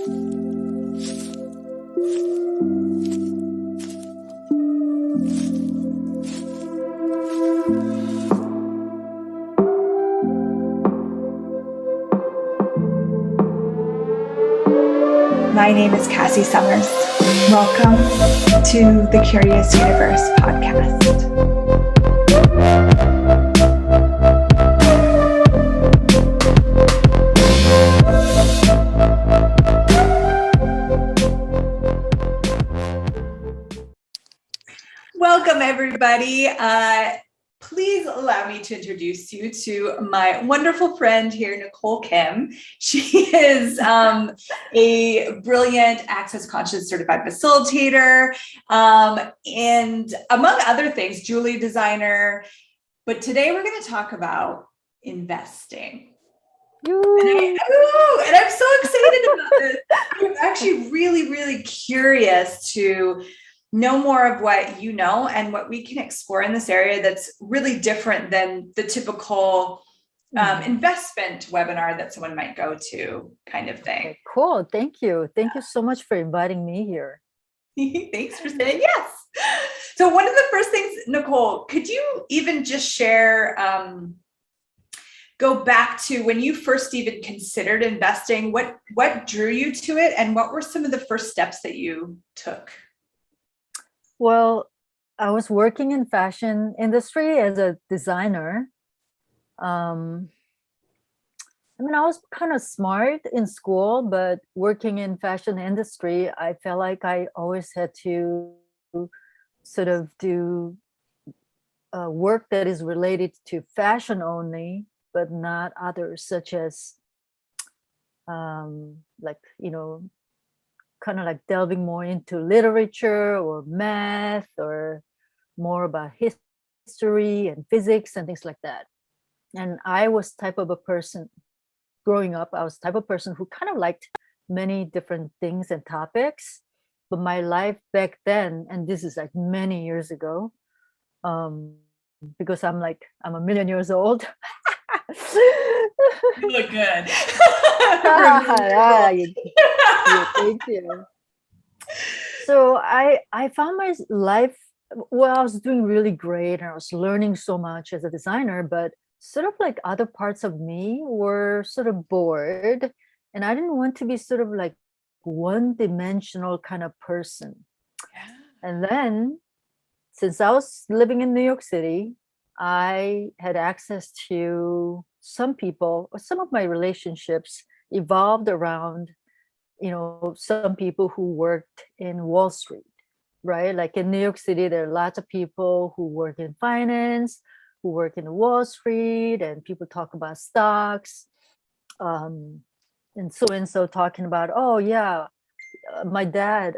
My name is Cassy Summers. Welcome to the Curious Universe podcast. Welcome, everybody. Please allow me to introduce you to my wonderful friend here, Nicole Kim. She is a brilliant Access Conscious certified facilitator, and among other things, jewelry designer. But today we're going to talk about investing. And I'm so excited about this. I'm actually really curious to know more of what you know and what we can explore in this area that's really different than the typical investment webinar that someone might go to, kind of thing. Okay, cool. Thank you. Thank you so much for inviting me here. Thanks for saying yes. So one of the first things, Nicole, could you even just share, go back to when you first even considered investing, what drew you to it, and what were some of the first steps that you took? Well, I was working in fashion industry as a designer. I was kind of smart in school, but working in fashion industry, I felt like I always had to sort of do work that is related to fashion only, but not others, such as kind of like delving more into literature or math or more about history and physics and things like that. And I was type of a person growing up, I was type of person who kind of liked many different things and topics. But my life back then, and this is like many years ago, because I'm a million years old. You look good. Thank you. So I found my life, well, I was doing really great and I was learning so much as a designer, but sort of like other parts of me were sort of bored, and I didn't want to be sort of like one-dimensional kind of person. And then, since I was living in New York City, I had access to some people, or some of my relationships evolved around, some people who worked in Wall Street, right? Like in New York City, there are lots of people who work in finance, who work in Wall Street, and people talk about stocks. And so talking about, oh yeah, my dad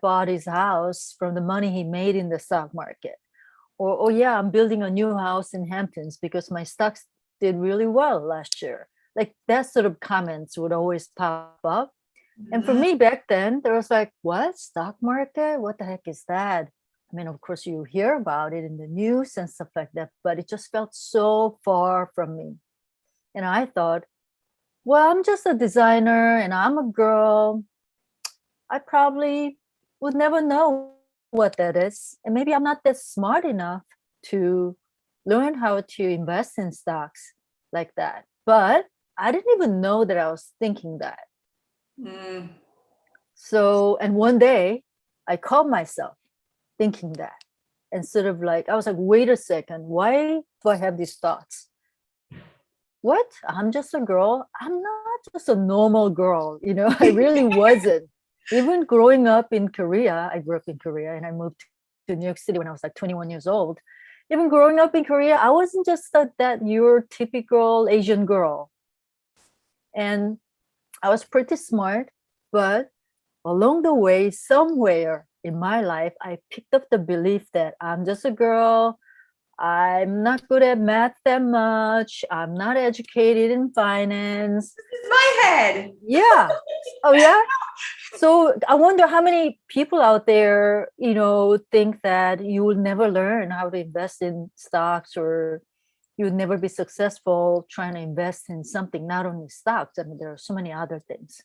bought his house from the money he made in the stock market. Or, oh yeah, I'm building a new house in Hamptons because my stocks did really well last year. Like that sort of comments would always pop up. And for me back then, there was like, what? Stock market? What the heck is that? I mean, of course, you hear about it in the news and stuff like that, but it just felt so far from me. And I thought, well, I'm just a designer and I'm a girl. I probably would never know what that is. And maybe I'm not that smart enough to learn how to invest in stocks like that. But I didn't even know that I was thinking that. So, and one day I caught myself thinking that, and sort of like, I was like, wait a second, why do I have these thoughts? What? I'm just a girl. I'm not just a normal girl. I really wasn't. Even growing up in Korea, I grew up in Korea and I moved to New York City when I was like 21 years old. Even growing up in Korea, I wasn't just that your typical Asian girl. And I was pretty smart, but along the way, somewhere in my life, I picked up the belief that I'm just a girl. I'm not good at math that much. I'm not educated in finance. This is my head. Yeah. Oh, yeah. So I wonder how many people out there, think that you will never learn how to invest in stocks, or you would never be successful trying to invest in something, not only stocks. I mean, there are so many other things.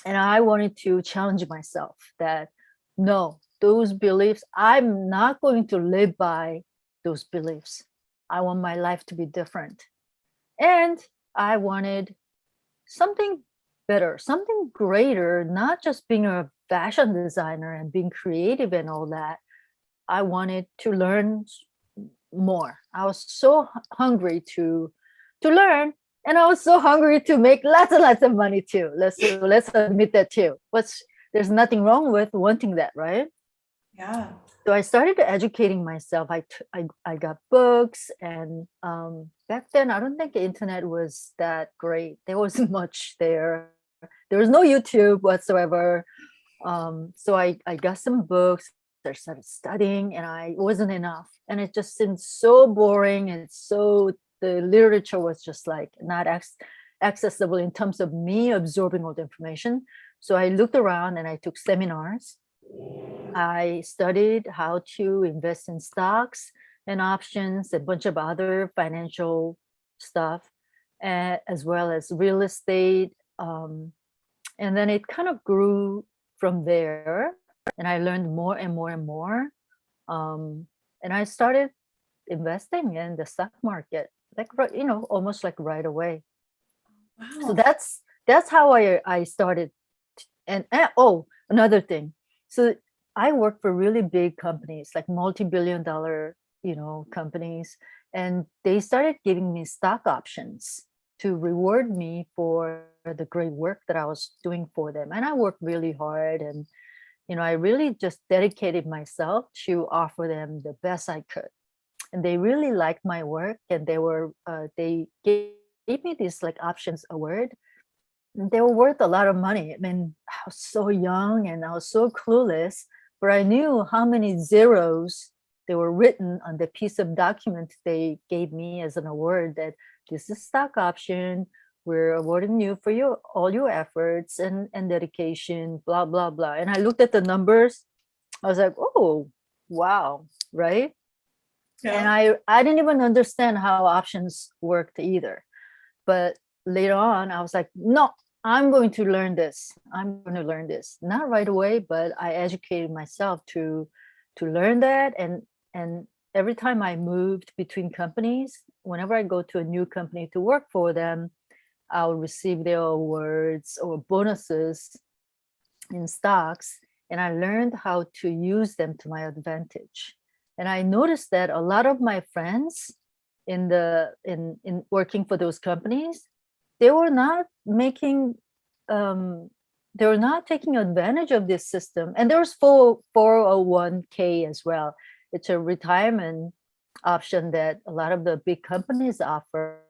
And I wanted to challenge myself that no, those beliefs, I'm not going to live by those beliefs. I want my life to be different. And I wanted something better, something greater, not just being a fashion designer and being creative and all that. I wanted to learn more. I was so hungry to learn, and I was so hungry to make lots and lots of money too. Let's admit that too. What's There's nothing wrong with wanting that, right? Yeah. So I started educating myself. I got books, and back then I don't think the internet was that great. There wasn't much there. There was no YouTube whatsoever. So I got some books. I started studying, and it wasn't enough. And it just seemed so boring, and so the literature was just like not accessible in terms of me absorbing all the information. So I looked around and I took seminars. I studied how to invest in stocks and options, a bunch of other financial stuff, as well as real estate. And then it kind of grew from there, and I learned more and more and more. And I started investing in the stock market, like almost like right away. So Wow. that's how I started. And oh, another thing. So I work for really big companies, like multi-billion dollar, companies, and they started giving me stock options to reward me for the great work that I was doing for them. And I worked really hard, and I really just dedicated myself to offer them the best I could. And they really liked my work, and they gave me this like options award. They were worth a lot of money. I mean, I was so young and I was so clueless, but I knew how many zeros they were written on the piece of document they gave me as an award, that this is stock option. We're awarding you for all your efforts and dedication, blah, blah, blah. And I looked at the numbers. I was like, oh, wow, right? And Yeah. I didn't even understand how options worked either. But later on, I was like, no, I'm going to learn this. I'm going to learn this. Not right away, but I educated myself to learn that. And every time I moved between companies, whenever I go to a new company to work for them, I'll receive their awards or bonuses in stocks. And I learned how to use them to my advantage. And I noticed that a lot of my friends in working for those companies, they were not making they were not taking advantage of this system. And there was 401k as well. It's a retirement option that a lot of the big companies offer.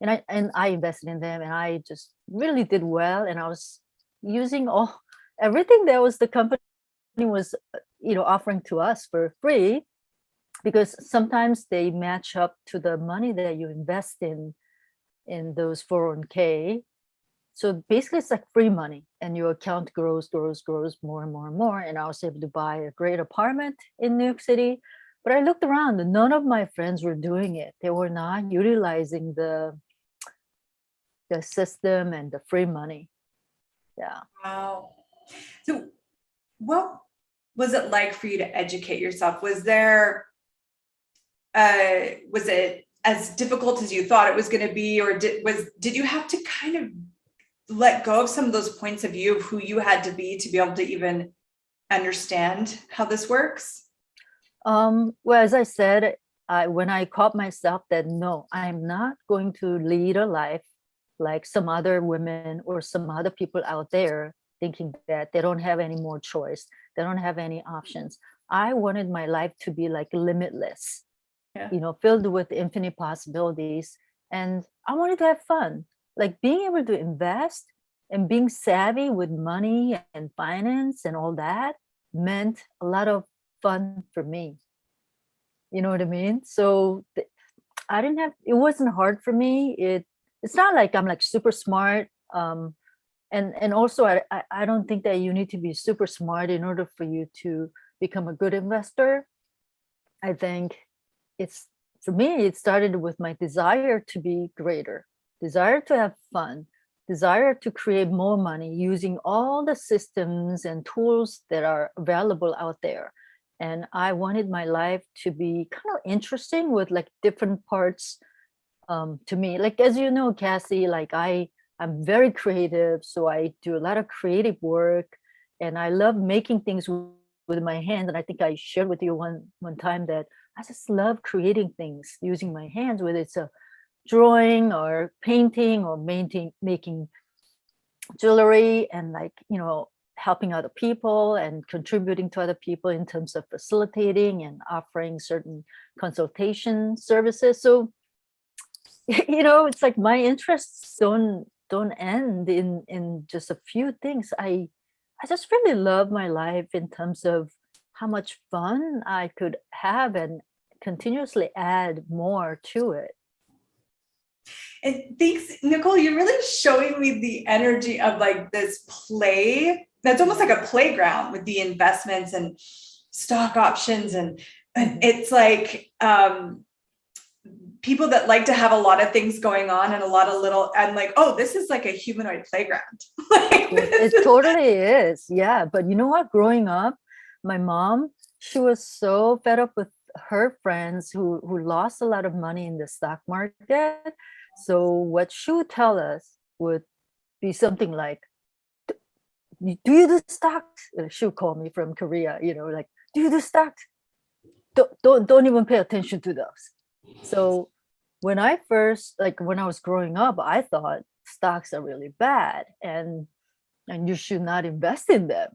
And I invested in them, and I just really did well. And I was using everything that was the company was offering to us for free, because sometimes they match up to the money that you invest in those 401k. So basically it's like free money, and your account grows more and more and more. And I was able to buy a great apartment in New York City. But I looked around and none of my friends were doing it. They were not utilizing the system and the free money. Yeah. Wow. So what was it like for you to educate yourself? Was it as difficult as you thought it was going to be, or did you have to kind of let go of some of those points of view of who you had to be able to even understand how this works? Well, as I said, when I caught myself that no, I'm not going to lead a life like some other women or some other people out there, thinking that they don't have any more choice, they don't have any options. I wanted my life to be like limitless, Yeah. filled with infinite possibilities. And I wanted to have fun, like being able to invest and being savvy with money and finance and all that meant a lot of fun for me. You know what I mean? So I didn't have, it wasn't hard for me. It's not like I'm like super smart. And also I don't think that you need to be super smart in order for you to become a good investor. I think it's, for me, it started with my desire to be greater, desire to have fun, desire to create more money using all the systems and tools that are available out there. And I wanted my life to be kind of interesting with like different parts to me. Like, as you know, Cassy, like I'm very creative. So I do a lot of creative work and I love making things with my hands. And I think I shared with you one time that I just love creating things using my hands, whether it's a drawing or painting or making jewelry and like, helping other people and contributing to other people in terms of facilitating and offering certain consultation services. So, it's like my interests don't end in just a few things. I just really love my life in terms of how much fun I could have and continuously add more to it. And thanks, Nicole, you're really showing me the energy of like this play. That's almost like a playground with the investments and stock options. And it's like people that like to have a lot of things going on and a lot of little, and like, oh, this is like a humanoid playground. It totally is. Yeah. But you know what? Growing up, my mom, she was so fed up with her friends who lost a lot of money in the stock market. So what she would tell us would be something like, do you do stocks? She would call me from Korea, like, do you do stocks? Don't even pay attention to those. So when I was growing up, I thought stocks are really bad and you should not invest in them.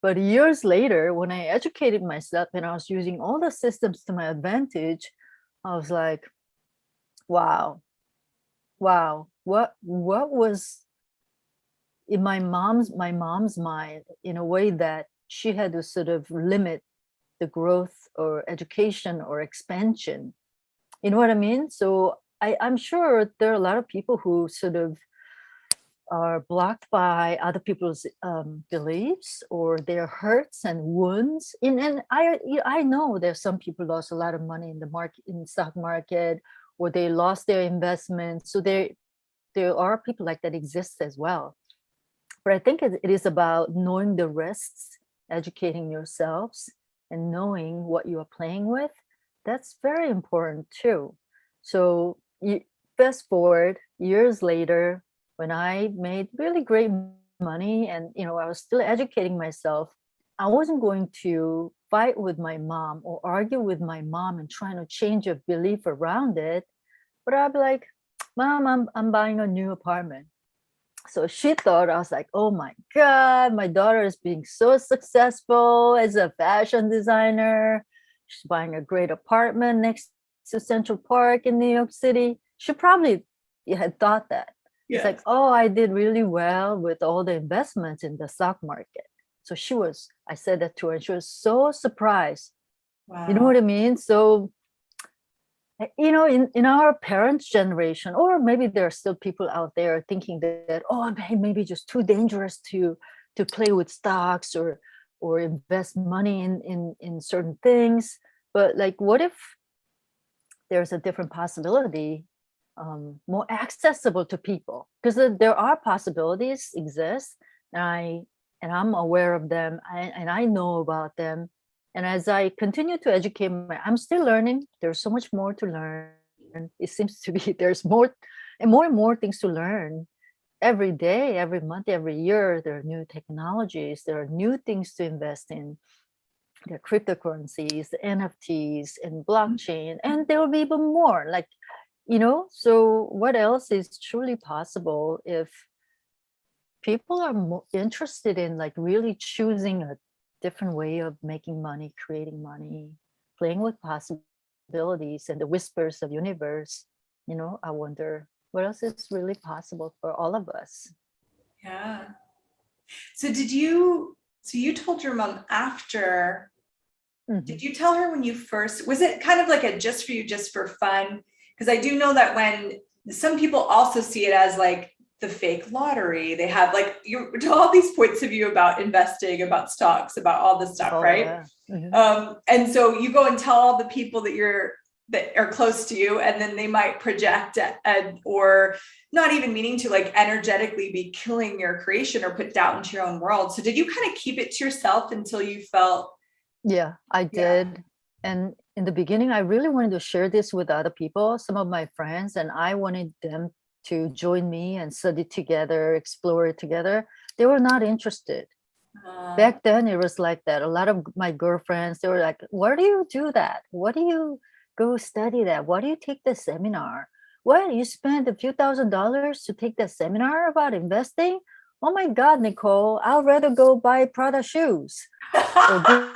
But years later, when I educated myself and I was using all the systems to my advantage, I was like, wow, what was in my mom's mind in a way that she had to sort of limit the growth or education or expansion. You know what I mean? So I'm sure there are a lot of people who sort of are blocked by other people's beliefs or their hurts and wounds. And I know there's some people lost a lot of money in the stock market, or they lost their investments. So there are people like that exist as well. But I think it is about knowing the risks, educating yourselves, and knowing what you are playing with. That's very important too. So you fast forward years later, when I made really great money and I was still educating myself, I wasn't going to fight with my mom or argue with my mom and trying to change a belief around it. But I'd be like, Mom, I'm buying a new apartment. So she thought I was like, oh my God, my daughter is being so successful as a fashion designer. She's buying a great apartment next to Central Park in New York City. She probably had thought that. Yes. It's like, oh, I did really well with all the investments in the stock market. So I said that to her and she was so surprised. Wow. You know what I mean? So, in our parents' generation, or maybe there are still people out there thinking that, oh, maybe just too dangerous to play with stocks or invest money in certain things. But like, what if there's a different possibility, more accessible to people? Because there are possibilities exist, and I'm aware of them, and I know about them. And as I continue to educate I'm still learning. There's so much more to learn. It seems to be there's more and more things to learn every day, every month, every year. There are new technologies. There are new things to invest in. There are cryptocurrencies, the NFTs, and blockchain, and there will be even more. Like, so what else is truly possible if people are more interested in like really choosing a different way of making money, creating money, playing with possibilities and the whispers of universe? I wonder what else is really possible for all of us. Yeah. So you told your mom after, did you tell her when you first, was it kind of like a just for you, just for fun? Because I do know that when some people also see it as like the fake lottery, they have like all these points of view about investing, about stocks, about all this stuff, right? Yeah. Mm-hmm. And so you go and tell all the people that you're that are close to you, and then they might project or not even meaning to, like, energetically be killing your creation or put doubt into your own world. So did you kind of keep it to yourself until you felt? Yeah, I did. And in the beginning, I really wanted to share this with other people, some of my friends, and I wanted them to join me and study together, explore it together. They were not interested. Back then, it was like that. A lot of my girlfriends, they were like, why do you do that? What do you go study that? Why do you take the seminar? What, you spend a few $1,000s to take the seminar about investing? Oh my God, Nicole, I'd rather go buy Prada shoes or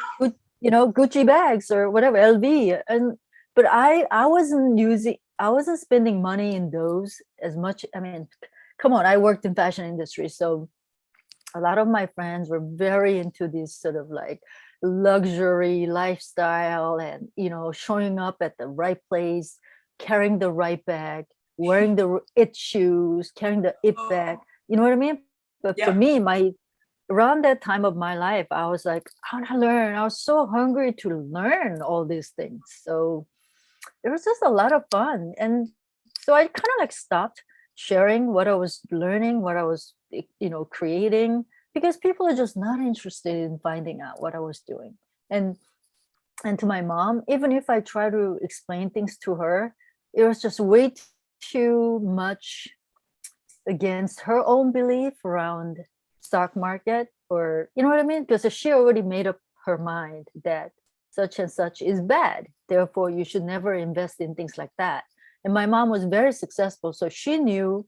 Gucci bags or whatever, LV. But I wasn't spending money in those as much. I mean, come on, I worked in fashion industry, so a lot of my friends were very into this sort of like luxury lifestyle, and showing up at the right place, carrying the right bag, wearing the it shoes, carrying the it bag. You know what I mean? But for me, around that time of my life, I was like, I want to learn. I was so hungry to learn all these things. So it was just a lot of fun. And so I kind of like stopped sharing what I was learning, what I was, creating, because people are just not interested in finding out what I was doing. And to my mom, even if I try to explain things to her, it was just way too much against her own belief around stock market, or you know what I mean? Because she already made up her mind that such and such is bad. Therefore, you should never invest in things like that. And my mom was very successful, so she knew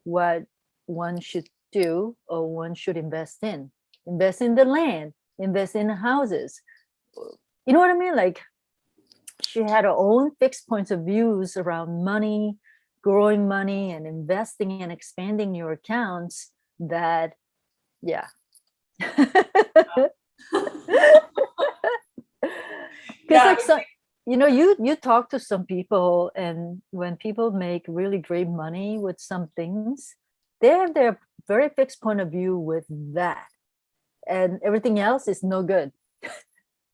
what one should do or one should invest in. Invest in the land, invest in the houses. You know what I mean? Like, she had her own fixed points of views around money, growing money, and investing and expanding your accounts that, yeah. Because like some, you talk to some people, and when people make really great money with some things, they have their very fixed point of view with that, and everything else is no good.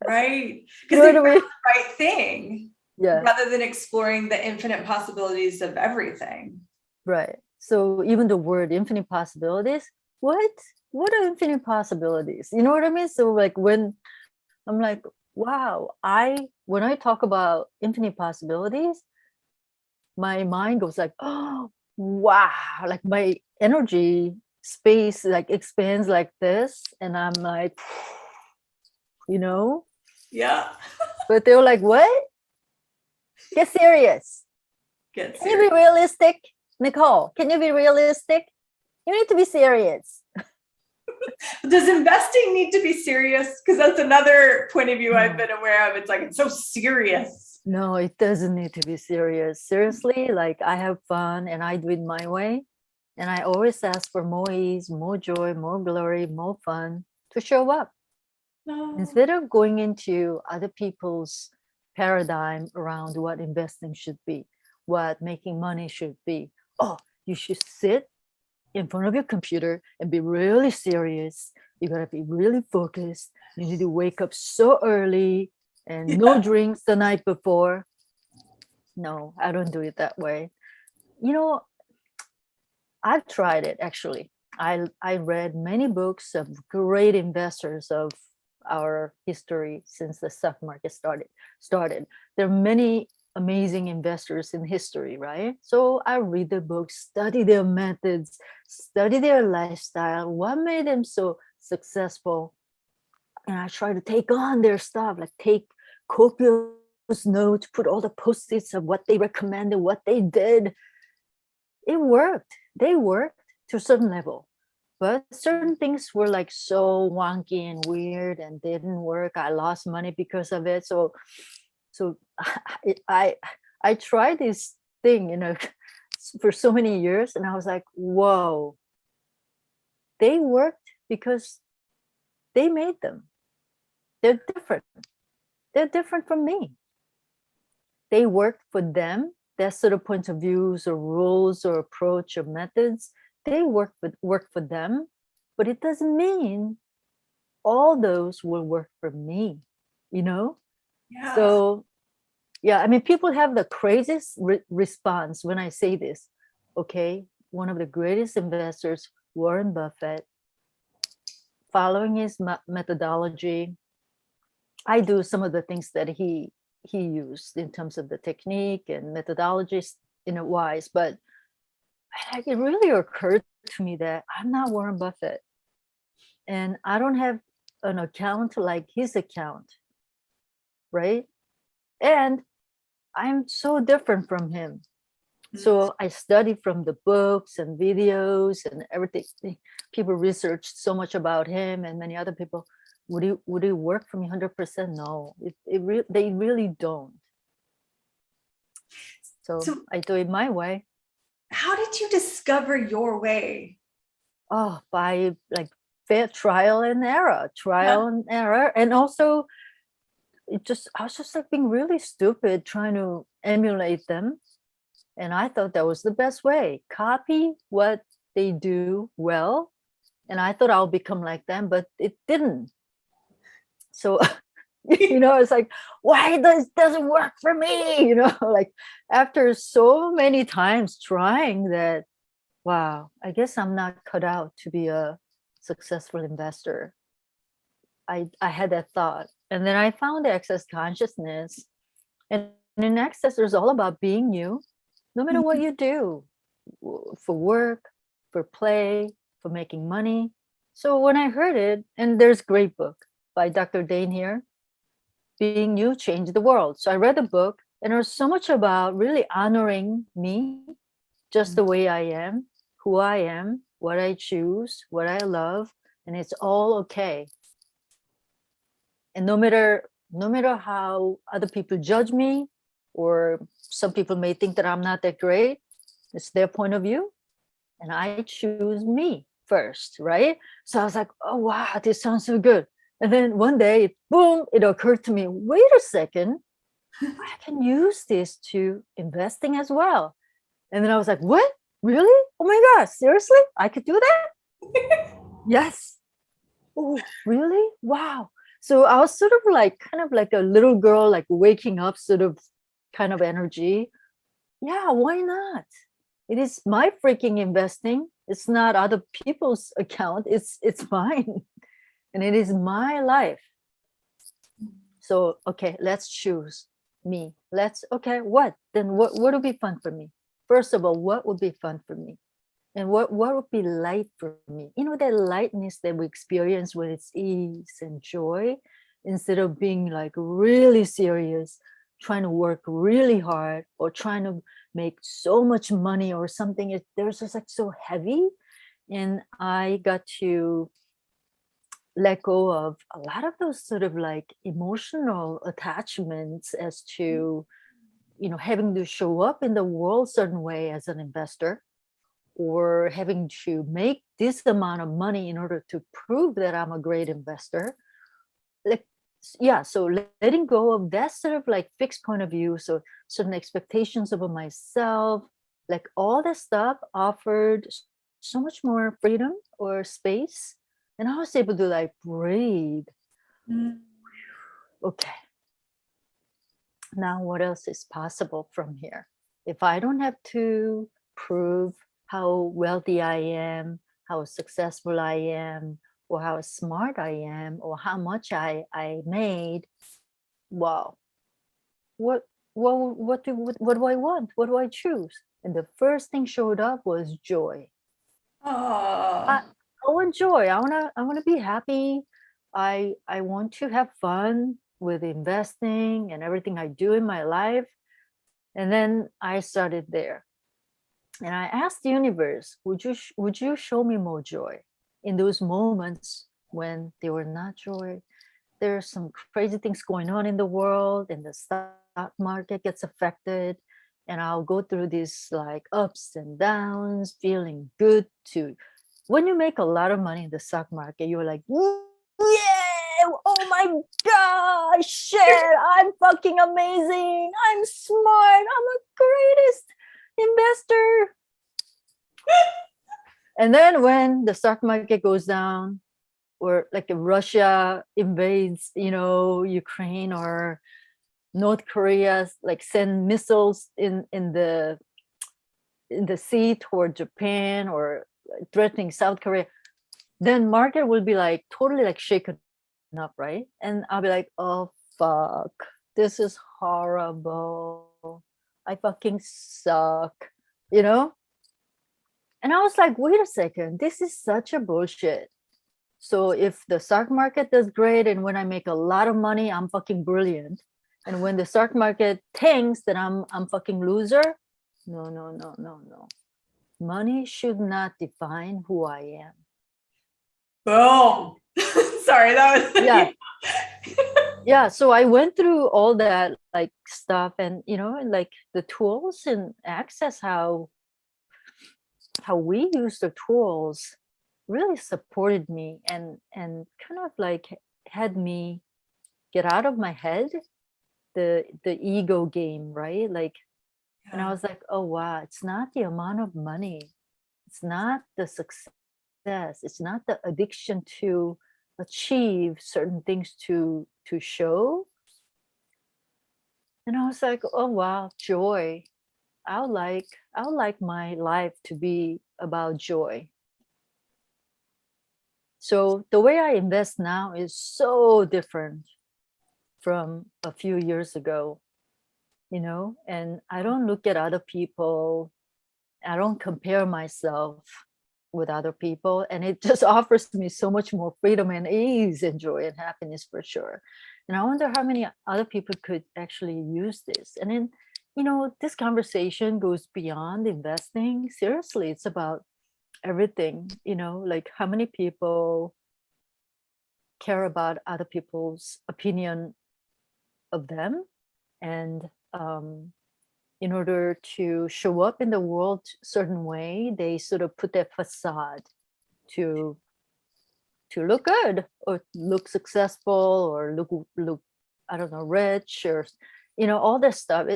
Right. You know Because they what I found mean? the right thing. Yeah. Rather than exploring the infinite possibilities of everything. Right. So even the word infinite possibilities, what? What are infinite possibilities? You know what I mean? So like when I'm like, wow, when I talk about infinite possibilities, my mind goes like, oh wow, like my energy space like expands like this, and I'm like, you know. Yeah. But they were like, what? Get serious. Get Can you serious. be realistic, Nicole? Can you be realistic? You need to be serious. Does investing need to be serious? Because that's another point of view I've been aware of. It's like, it's so serious. No, it doesn't need to be serious. Seriously, like I have fun and I do it my way. And I always ask for more ease, more joy, more glory, more fun to show up. No. Instead of going into other people's paradigm around what investing should be, what making money should be. Oh, you should sit in front of your computer and be really serious. You gotta be really focused. You need to wake up so early and no drinks the night before. No, I don't do it that way. You know, I've tried it actually. I read many books of great investors of our history since the stock market started. There are many amazing investors in history, right? So I read the books, study their methods, study their lifestyle, what made them so successful. And I try to take on their stuff, like take copious notes, put all the post-its of what they recommended, what they did. It worked. They worked to a certain level. But certain things were like so wonky and weird and didn't work. I lost money because of it. So I tried this thing, for so many years, and I was like, whoa, they worked because they made them. They're different. They're different from me. They worked for them. Their sort of points of views or rules or approach or methods, they work for them, but it doesn't mean all those will work for me, you know? Yeah. So Yeah, I mean, people have the craziest response when I say this. Okay, one of the greatest investors, Warren Buffett, following his methodology, I do some of the things that he used in terms of the technique and methodologies in a wise, but it really occurred to me that I'm not Warren Buffett and I don't have an account like his account, right? And I'm so different from him. So I studied from the books and videos and everything. People researched so much about him and many other people. Would he work for me 100%? No, they really don't. So So I do it my way. how did you discover your way? Oh, by like fair trial and error, and also I was just like being really stupid trying to emulate them. And I thought that was the best way. Copy what they do well. And I thought I'll become like them, but it didn't. So, it's like, why doesn't work for me? Like after so many times trying that, wow, I guess I'm not cut out to be a successful investor. I had that thought. And then I found the Access consciousness. And in Access, there's all about being you, no matter what you do, for work, for play, for making money. So when I heard it, and there's a great book by Dr. Dain Heer, Being You Change the World. So I read the book, and there's so much about really honoring me, just the way I am, who I am, what I choose, what I love, and it's all okay. And no matter how other people judge me, or some people may think that I'm not that great, it's their point of view, and I choose me first, right? So I was like, oh wow, this sounds so good. And then one day, boom, it occurred to me, wait a second, I can use this to investing as well. And then I was like, what? Really? Oh my gosh, seriously? I could do that? Yes. Oh, really? Wow. So I was sort of like, kind of like a little girl, like waking up sort of kind of energy. Yeah, why not? It is my freaking investing. It's not other people's account. It's mine. And it is my life. So, okay, let's choose me. What? Then what would be fun for me? First of all, what would be fun for me? And what would be light for me? That lightness that we experience when it's ease and joy, instead of being like really serious, trying to work really hard or trying to make so much money or something. There's just like so heavy. And I got to let go of a lot of those sort of like emotional attachments as to, having to show up in the world certain way as an investor, or having to make this amount of money in order to prove that I'm a great investor. Like, yeah, so letting go of that sort of like fixed point of view, so certain expectations of myself, like all that stuff offered so much more freedom or space. And I was able to like breathe. Okay. Now what else is possible from here? If I don't have to prove how wealthy I am, how successful I am, or how smart I am, or how much I made, wow, what do I want? What do I choose? And the first thing showed up was joy. I, Oh, I want joy. I wanna be happy. I want to have fun with investing and everything I do in my life. And then I started there. And I asked the universe, would you show me more joy in those moments when they were not joy? There's some crazy things going on in the world, and the stock market gets affected. And I'll go through these like ups and downs, feeling good too. When you make a lot of money in the stock market, you're like, yeah, oh my gosh, shit, I'm fucking amazing. I'm smart. I'm the greatest investor. And then when the stock market goes down, or like if Russia invades, Ukraine, or North Korea like send missiles in the sea toward Japan or threatening South Korea, then market will be like totally like shaken up, right? And I'll be like, oh fuck, this is horrible. I fucking suck, you know? And I was like, wait a second, this is such a bullshit. So if the stock market does great and when I make a lot of money, I'm fucking brilliant. And when the stock market tanks, then I'm fucking loser. No, no, no, no, no. Money should not define who I am. Boom. Sorry, that was Yeah. Yeah. So I went through all that like stuff and like the tools and access how we use the tools really supported me and kind of like had me get out of my head the ego game, right? Like, and I was like, oh wow, it's not the amount of money, it's not the success, it's not the addiction to achieve certain things to show. And I was like, oh wow, joy. I would like my life to be about joy. So the way I invest now is so different from a few years ago, and I don't look at other people. I don't compare myself with other people. And it just offers me so much more freedom and ease and joy and happiness for sure. And I wonder how many other people could actually use this. And then, this conversation goes beyond investing. Seriously, it's about everything, like how many people care about other people's opinion of them, and in order to show up in the world certain way, they sort of put their facade to look good or look successful or look I don't know, rich, or all this stuff.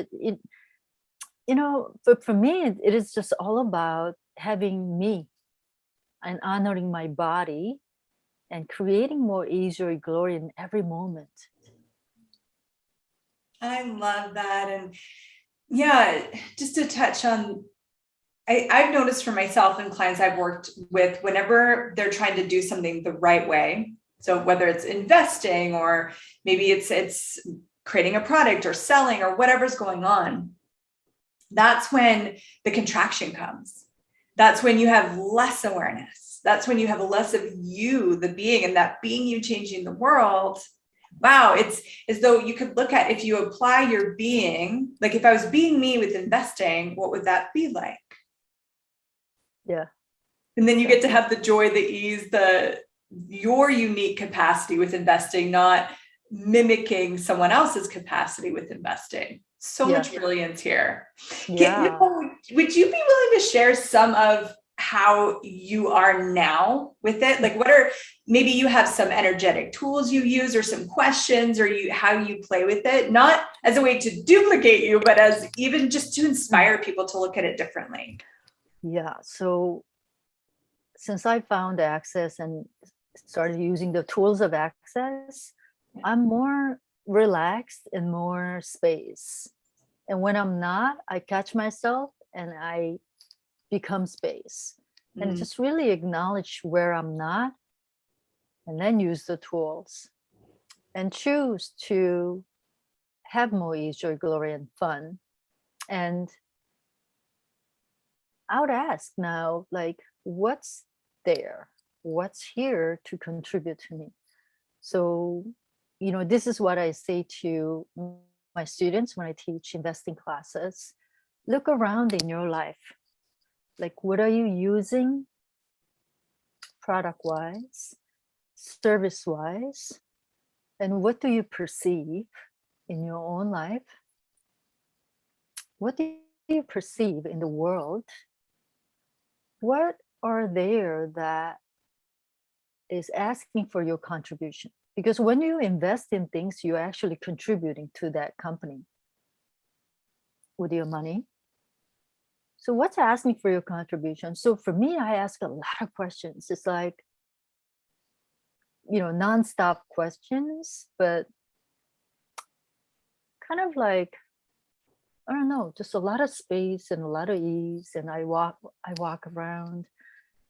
For me it is just all about having me and honoring my body and creating more ease or glory in every moment. I love that. And yeah, just to touch on, I've noticed for myself and clients I've worked with, whenever they're trying to do something the right way, so whether it's investing or maybe it's creating a product or selling or whatever's going on, that's when the contraction comes. That's when you have less awareness. That's when you have less of you, the being, and that being you changing the world. Wow, it's as though you could look at, if you apply your being, like if I was being me with investing, what would that be like? Yeah. And then you get to have the joy, the ease, your unique capacity with investing, not mimicking someone else's capacity with investing. So Yeah. much brilliance here. Yeah. Nicole, would you be willing to share some of how you are now with it? Like, what are, maybe you have some energetic tools you use or some questions, or how you play with it, not as a way to duplicate you, but as even just to inspire people to look at it differently. Yeah. So since I found Access and started using the tools of Access, I'm more relaxed and more space. And when I'm not, I catch myself and I become space. And just really acknowledge where I'm not, and then use the tools and choose to have more ease, joy, glory, and fun. And I would ask now, like, what's there? What's here to contribute to me? So, this is what I say to my students when I teach investing classes. Look around in your life. Like, what are you using product wise, service wise? And what do you perceive in your own life? What do you perceive in the world? What are there that is asking for your contribution? Because when you invest in things, you're actually contributing to that company with your money. So what's asking for your contribution? So for me, I ask a lot of questions. It's like, nonstop questions, but kind of like, I don't know, just a lot of space and a lot of ease. And I walk around.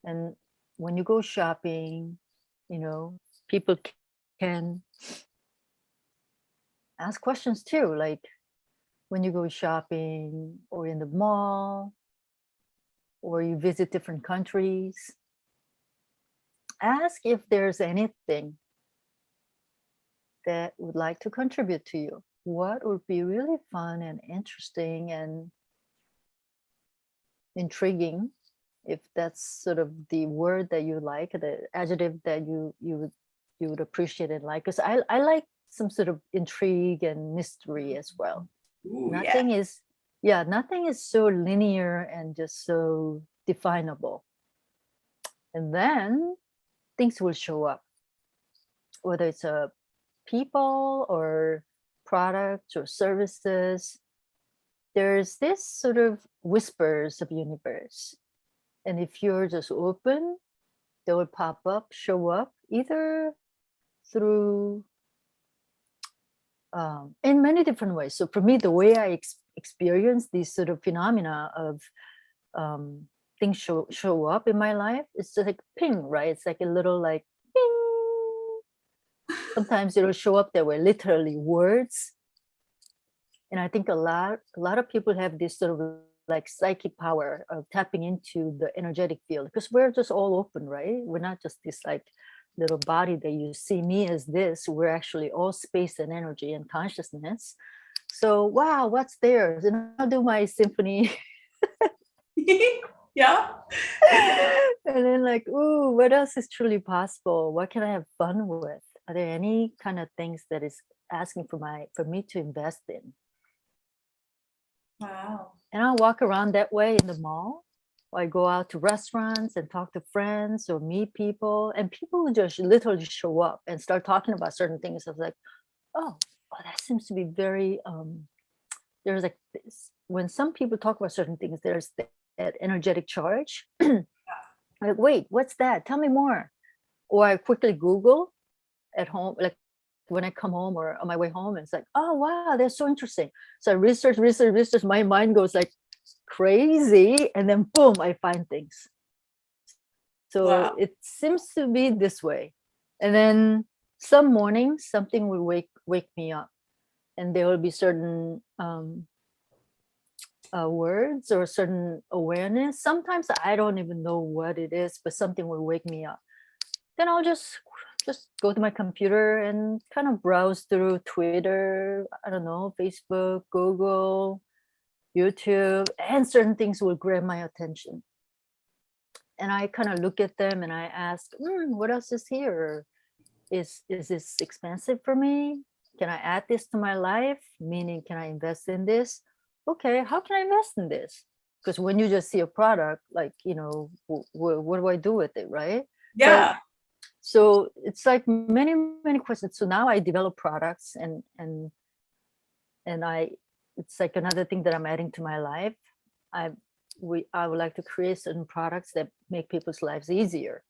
And when you go shopping, people can ask questions too. Like when you go shopping or in the mall or you visit different countries, ask if there's anything that would like to contribute to you. What would be really fun and interesting and intriguing, if that's sort of the word that you like, the adjective that you would appreciate and like. Because I like some sort of intrigue and mystery as well. Ooh, yeah. Nothing is so linear and just so definable. And then things will show up, whether it's a people or products or services. There's this sort of whispers of universe. And if you're just open, they will pop up, show up, either through in many different ways. So for me, the way I experience these sort of phenomena of things show up in my life, it's just like ping, right? It's like a little like ping. Sometimes it'll show up that way, literally words. And I think a lot of people have this sort of like psychic power of tapping into the energetic field, because we're just all open, right? We're not just this like little body that you see me as this. We're actually all space and energy and consciousness. So wow, what's there? And I'll do my symphony. Yeah. And then like, ooh, what else is truly possible? What can I have fun with? Are there any kind of things that is asking for me to invest in? Wow. And I'll walk around that way in the mall. Or I go out to restaurants and talk to friends or meet people, and people will just literally show up and start talking about certain things. I was like, oh, that seems to be very there's like this. When some people talk about certain things, there's that energetic charge. I'm like, wait, what's that? Tell me more. Or I quickly Google at home, like when I come home or on my way home, and it's like, oh wow, that's so interesting. So I research. My mind goes like crazy, and then boom, I find things. So Wow. it seems to be this way. And then some mornings something will wake me up, and there will be certain words or certain awareness. Sometimes I don't even know what it is, but something will wake me up. Then I'll just go to my computer and kind of browse through Twitter, I don't know, Facebook, Google, YouTube, and certain things will grab my attention. And I kind of look at them and I ask, what else is here? Is this expensive for me? Can I add this to my life? Meaning, can I invest in this? Okay, how can I invest in this? Because when you just see a product, like, what do I do with it, right? Yeah. So it's like many, many questions. So now I develop products and it's like another thing that I'm adding to my life. I would like to create certain products that make people's lives easier.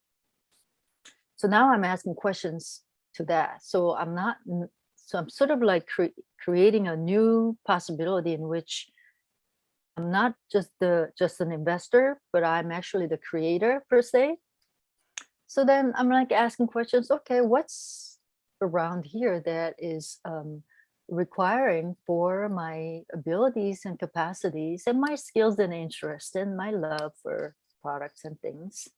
So now I'm asking questions to that. So I'm sort of like creating a new possibility in which I'm not just an investor, but I'm actually the creator per se. So then I'm like asking questions. Okay, what's around here that is requiring for my abilities and capacities and my skills and interests and my love for products and things.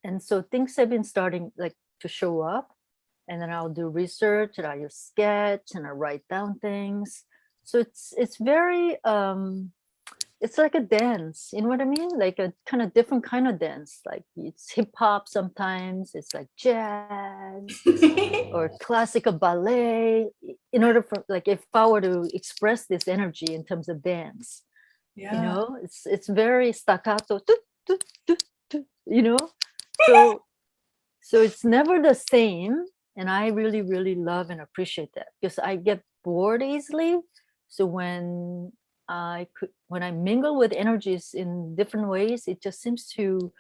And so things have been starting like to show up, and then I'll do research and I'll sketch and I write down things. So it's very it's like a dance, you know what I mean? Like a kind of different kind of dance. Like it's hip hop sometimes, it's like jazz or classical ballet. In order for, like, if I were to express this energy in terms of dance, Yeah. it's very staccato, so it's never the same. And I really, really love and appreciate that, because I get bored easily. So when I mingle with energies in different ways, it just seems to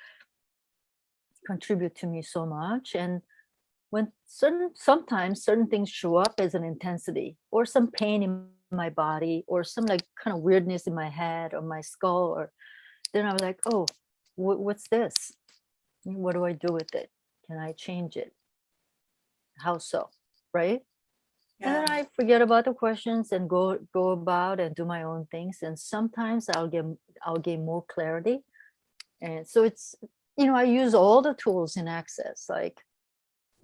contribute to me so much. And when sometimes certain things show up as an intensity or some pain in my body or some like kind of weirdness in my head or my skull, or then I was like, oh, what's this? What do I do with it? Can I change it? How so? Right? And Yeah. then I forget about the questions and go about and do my own things. And sometimes I'll gain more clarity. And so it's, I use all the tools in Access. Like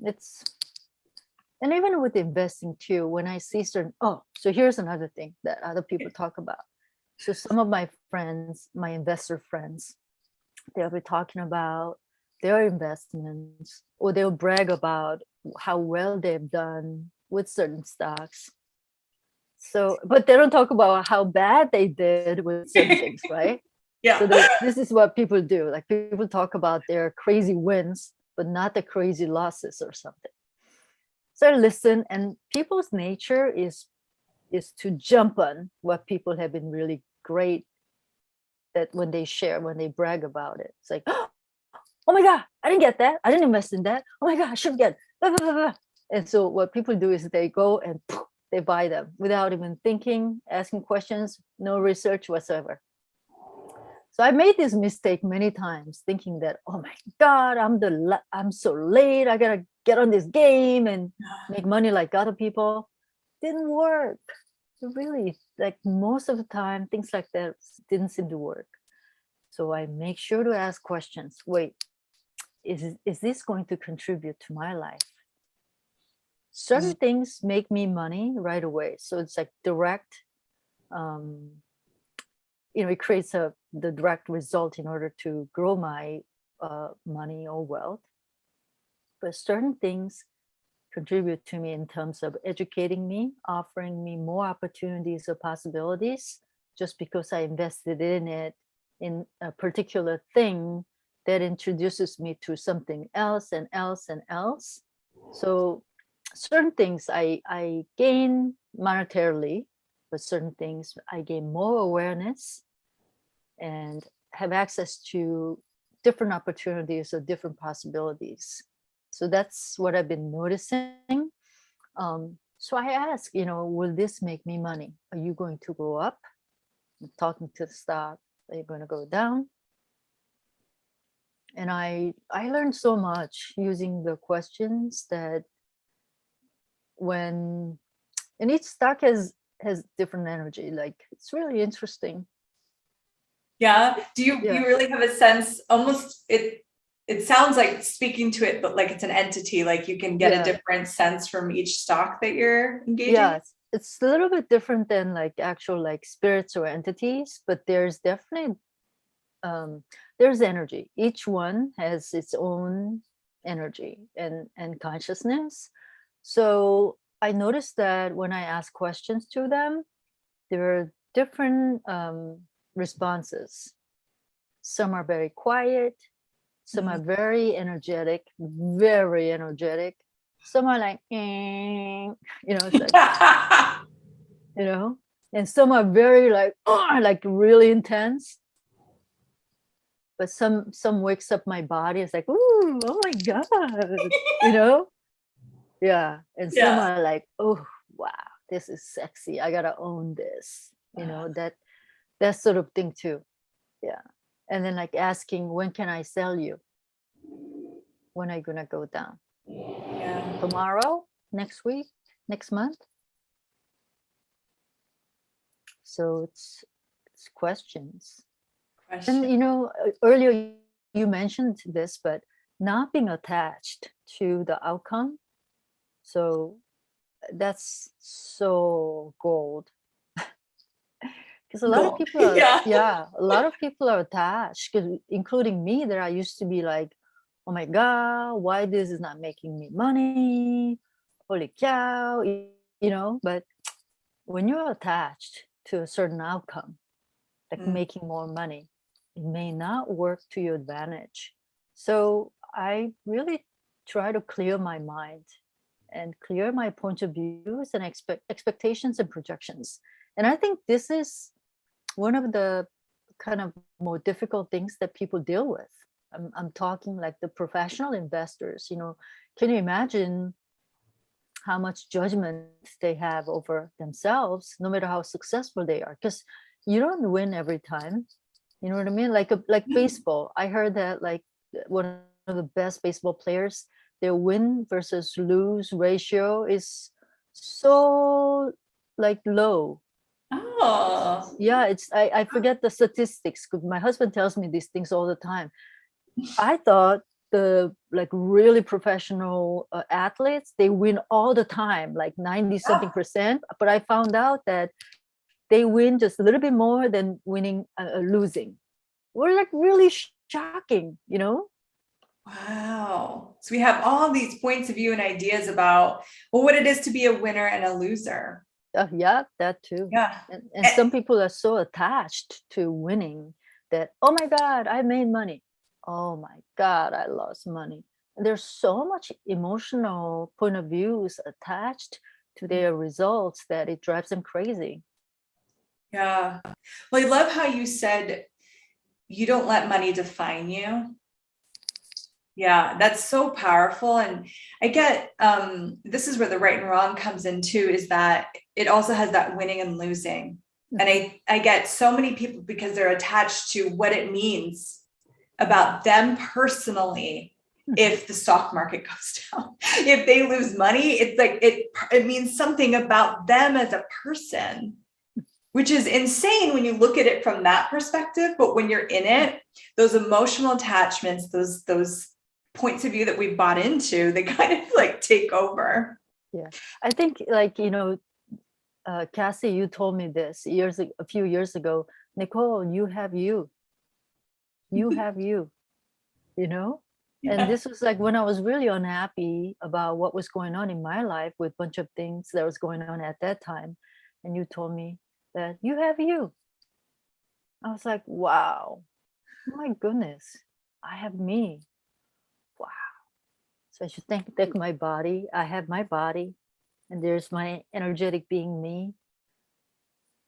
it's, and even with investing too, when I see certain, so here's another thing that other people talk about. So some of my friends, my investor friends, they'll be talking about their investments, or they'll brag about how well they've done with certain stocks. So, but they don't talk about how bad they did with certain things, right? Yeah. So this is what people do. Like people talk about their crazy wins, but not the crazy losses or something. So I listen, and people's nature is to jump on what people have been really great, that when they share, when they brag about it. It's like, oh my God, I didn't get that. I didn't invest in that. Oh my God, I should get. Blah, blah, blah, blah. And so what people do is they go and they buy them without even thinking, asking questions, no research whatsoever. So I made this mistake many times, thinking that, oh my God, I'm so late. I gotta get on this game and make money like other people. Didn't work. Really, like most of the time, things like that didn't seem to work. So I make sure to ask questions. Wait, is this going to contribute to my life? Certain things make me money right away. So it's like direct, it creates the direct result in order to grow my money or wealth. But certain things contribute to me in terms of educating me, offering me more opportunities or possibilities, just because I invested in it, in a particular thing that introduces me to something else and else and else. So certain things I gain monetarily, but certain things I gain more awareness and have access to different opportunities or different possibilities. So that's what I've been noticing. So I ask, will this make me money? Are you going to go up? I'm talking to the stock. Are you going to go down? And I learned so much using the questions, that and each stock has different energy. Like it's really interesting. Yeah. Do you Yeah. really have a sense, almost it sounds like speaking to it, but like it's an entity, like you can get a different sense from each stock that you're engaging? Yeah, it's a little bit different than like actual like spirits or entities, but there's definitely there's energy. Each one has its own energy and consciousness. So I noticed that when I ask questions to them, there are different responses. Some are very quiet, some are very energetic, some are like it's like and some are very like really intense. But some wakes up my body. It's like, ooh, oh my God, yeah. And some Yeah. are like, oh wow, this is sexy, I gotta own this, that sort of thing too. Yeah. And then like asking, when can I sell you? When are you gonna go down? Yeah. Tomorrow? Next week? Next month? So it's questions. And earlier you mentioned this, but not being attached to the outcome. So that's so gold. Because a lot of people are, a lot of people are attached, including me, that I used to be like, oh my God, why this is not making me money? Holy cow, but when you're attached to a certain outcome, like making more money, it may not work to your advantage. So I really try to clear my mind and clear my point of views and expectations and projections. And I think this is one of the kind of more difficult things that people deal with. I'm talking like the professional investors, can you imagine how much judgment they have over themselves, no matter how successful they are? Because you don't win every time. You know what I mean? Like baseball. I heard that like one of the best baseball players, their win versus lose ratio is so like low. Oh, Yeah, I forget the statistics because my husband tells me these things all the time. I thought the like really professional athletes, they win all the time, like 90 something percent, but I found out that they win just a little bit more than winning losing. We're like really shocking, wow. So we have all these points of view and ideas about, well, what it is to be a winner and a loser. Yeah, that too. Yeah. And some people are so attached to winning that, oh my God, I made money. Oh my God, I lost money. And there's so much emotional point of views attached to their results that it drives them crazy. Yeah. Well, I love how you said you don't let money define you. Yeah, that's so powerful. And I get this is where the right and wrong comes in too, is that it also has that winning and losing. And I get so many people because they're attached to what it means about them personally if the stock market goes down. If they lose money, it's like it means something about them as a person, which is insane when you look at it from that perspective. But when you're in it, those emotional attachments, those points of view that we bought into, they kind of like take over. Yeah. I think like, Cassy, you told me this a few years ago, Nicole, you have you. You have you, you know? And Yeah. this was like when I was really unhappy about what was going on in my life with a bunch of things that was going on at that time. And you told me that you have you. I was like, wow, my goodness, I have me. Wow. So I should thank my body. I have my body, and there's my energetic being me.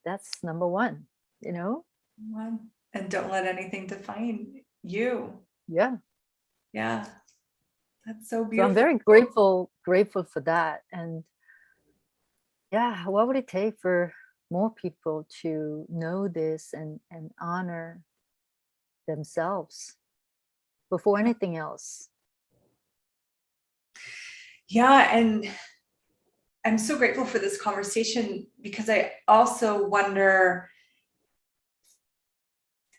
That's number one, you know? And don't let anything define you. Yeah. Yeah. That's so So I'm beautiful. very grateful for that. And yeah, what would it take for more people to know this and honor themselves before anything else? Yeah. And I'm so grateful for this conversation because I also wonder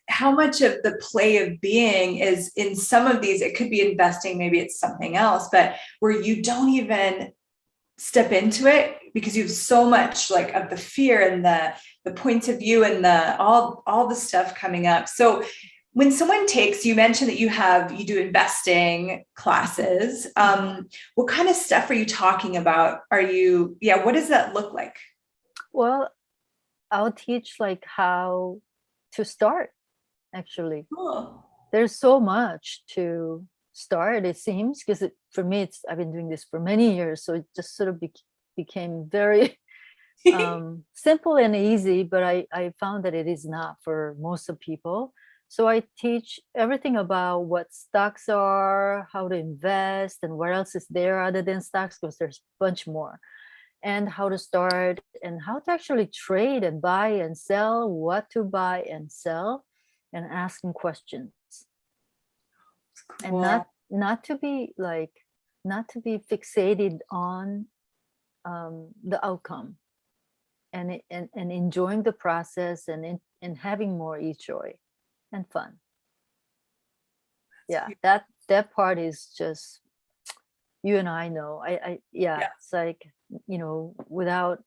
how much of the play of being is in some of these. It could be investing, maybe it's something else, but where you don't even step into it because you have so much like of the fear and the points of view and the all the stuff coming up. So when someone takes, you mentioned that you do investing classes. What kind of stuff are you talking about? What does that look like? Well, I'll teach like how to start, actually. Cool. There's so much to start, it seems, because for me, I've been doing this for many years. So it just sort of became very simple and easy, but I found that it is not for most of people. So I teach everything about what stocks are, how to invest, and what else is there other than stocks, because there's a bunch more, and how to start and how to actually trade and buy and sell, what to buy and sell, and asking questions. And Cool. not to be fixated on the outcome, and enjoying the process, and having more joy and fun. Yeah, that part is just, you and I know. Yeah. It's like, without,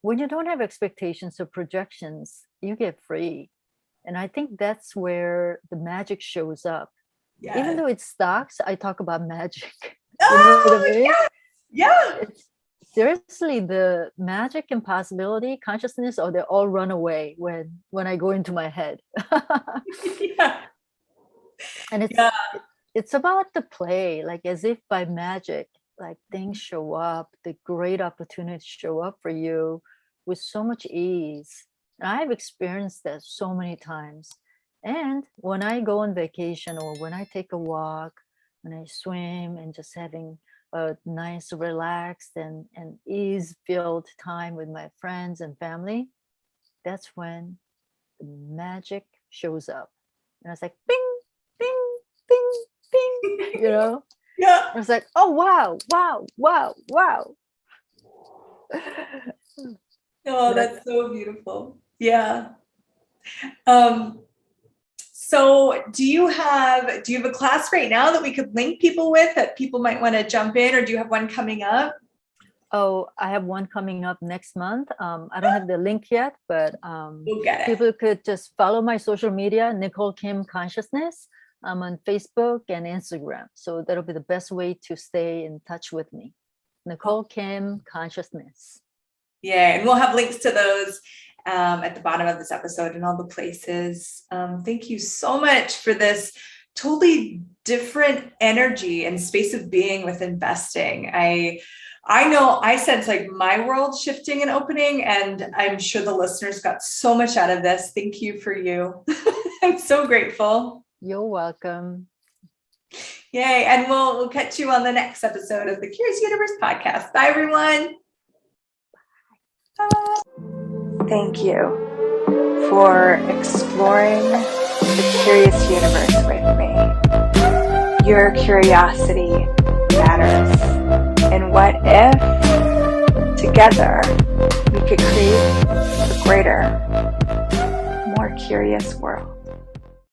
when you don't have expectations or projections, you get free. And I think that's where the magic shows up. Even Yeah. though it's stocks, I talk about magic. You know what I Oh, mean? yeah. Yeah. It's seriously the magic and possibility, consciousness, or they all run away when I go into my head. Yeah. And Yeah. it's about the play, like as if by magic, like things show up, the great opportunities show up for you with so much ease. And I've experienced that so many times. And when I go on vacation or when I take a walk, when I swim and just having a nice, relaxed and ease-filled time with my friends and family, that's when the magic shows up. And I was like, bing, bing, bing, bing, you know? Yeah. I was like, oh, wow, wow, wow, wow. Oh, that's so beautiful. Yeah. So do you have a class right now that we could link people with that people might want to jump in, or do you have one coming up? Oh, I have one coming up next month. I don't have the link yet, but We'll get it. people could just follow my social media, Nicole Kim Consciousness. I'm on Facebook and Instagram. So that'll be the best way to stay in touch with me. Nicole Kim Consciousness. Yeah, and we'll have links to those at the bottom of this episode and all the places. Thank you so much for this totally different energy and space of being with investing. I know I sense like my world shifting and opening, and I'm sure the listeners got so much out of this. Thank you for you. I'm so grateful. You're welcome. Yay. And we'll catch you on the next episode of the Curious Universe podcast. Bye, everyone. Bye. Thank you for exploring the curious universe with me. Your curiosity matters. And what if together we could create a greater, more curious world?